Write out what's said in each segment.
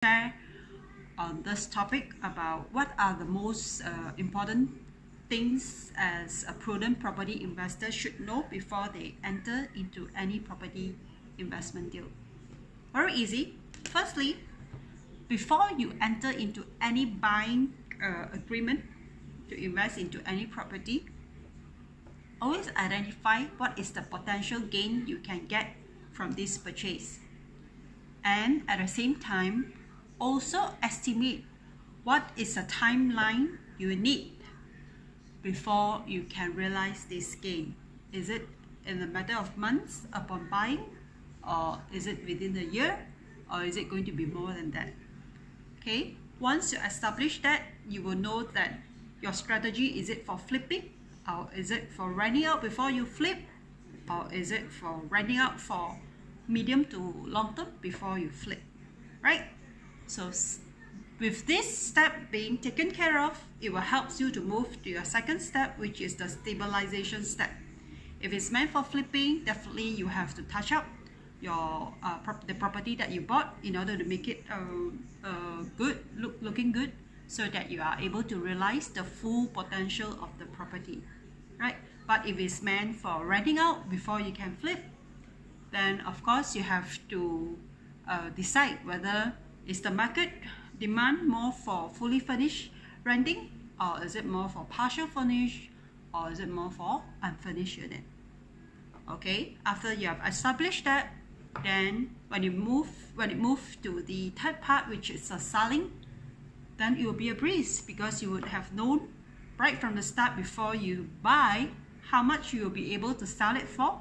share on this topic about what are the most important things as a prudent property investor should know before they enter into any property investment deal. Very easy. Firstly, before you enter into any buying agreement to invest into any property, always identify what is the potential gain you can get from this purchase. And at the same time, also estimate what is the timeline you need before you can realize this gain. Is it in a matter of months upon buying, or is it within a year, or is it going to be more than that? Okay, once you establish that, you will know that your strategy, is it for flipping, or is it for renting out before you flip, or is it for renting out for medium to long term before you flip, right? So with this step being taken care of, it will help you to move to your second step, which is the stabilization step. If it's meant for flipping, definitely you have to touch up your the property that you bought in order to make it looking good, so that you are able to realize the full potential of the property, right? But if it's meant for renting out before you can flip, then of course you have to decide whether is the market demand more for fully furnished renting, or is it more for partial furnished, or is it more for unfurnished unit. Okay, after you have established that, then when it moves to the third part, which is the selling, then it will be a breeze, because you would have known right from the start before you buy how much you will be able to sell it for,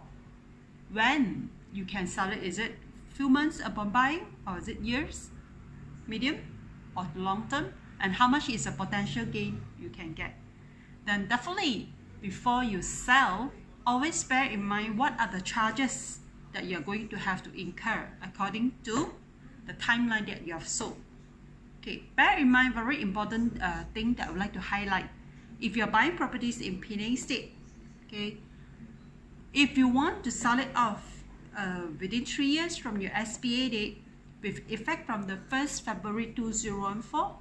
when you can sell it. Is it few months upon buying, or is it years, medium or long term, and how much is the potential gain you can get. Then definitely before you sell, always bear in mind what are the charges that you're going to have to incur according to the timeline that you have sold. Okay, bear in mind, very important thing that I would like to highlight. If you're buying properties in Penang State, okay, if you want to sell it off within 3 years from your SPA date, with effect from the 1st February 2014,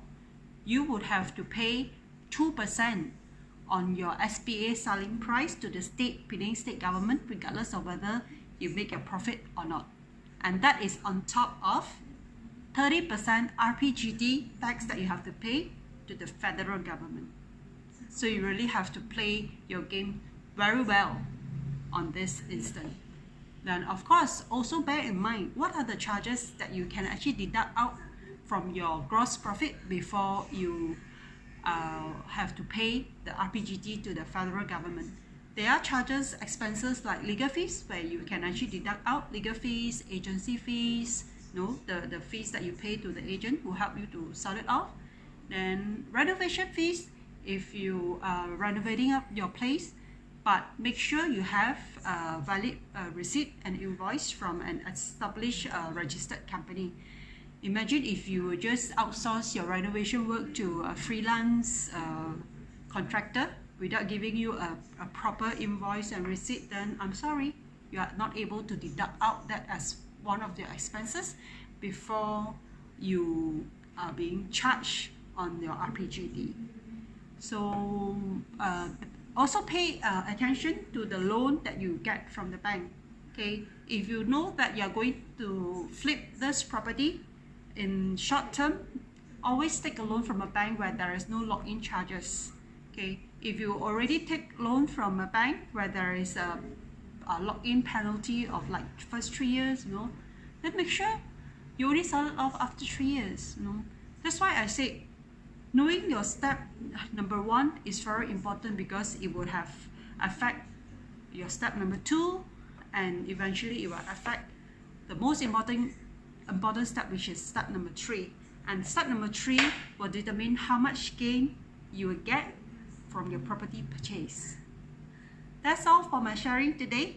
you would have to pay 2% on your SPA selling price to the Penang State government, regardless of whether you make a profit or not. And that is on top of 30% RPGT tax that you have to pay to the federal government. So you really have to play your game very well on this instant. Then of course, also bear in mind what are the charges that you can actually deduct out from your gross profit before you have to pay the RPGT to the federal government. There are charges, expenses like legal fees, where you can actually deduct out legal fees, agency fees, the fees that you pay to the agent who help you to sell it off. Then renovation fees, if you are renovating up your place, but make sure you have a valid receipt and invoice from an established registered company. Imagine if you just outsource your renovation work to a freelance contractor without giving you a proper invoice and receipt, then I'm sorry, you are not able to deduct out that as one of your expenses before you are being charged on your RPGT. So also pay attention to the loan that you get from the bank. Okay, if you know that you're going to flip this property in short term, always take a loan from a bank where there is no lock-in charges. Okay, if you already take loan from a bank where there is a lock-in penalty of like first 3 years, then make sure you only sell it off after 3 years. That's why I say knowing your step number 1 is very important, because it will have affect your step number 2, and eventually it will affect the most important step, which is step number 3. And step number 3 will determine how much gain you will get from your property purchase. That's all for my sharing today.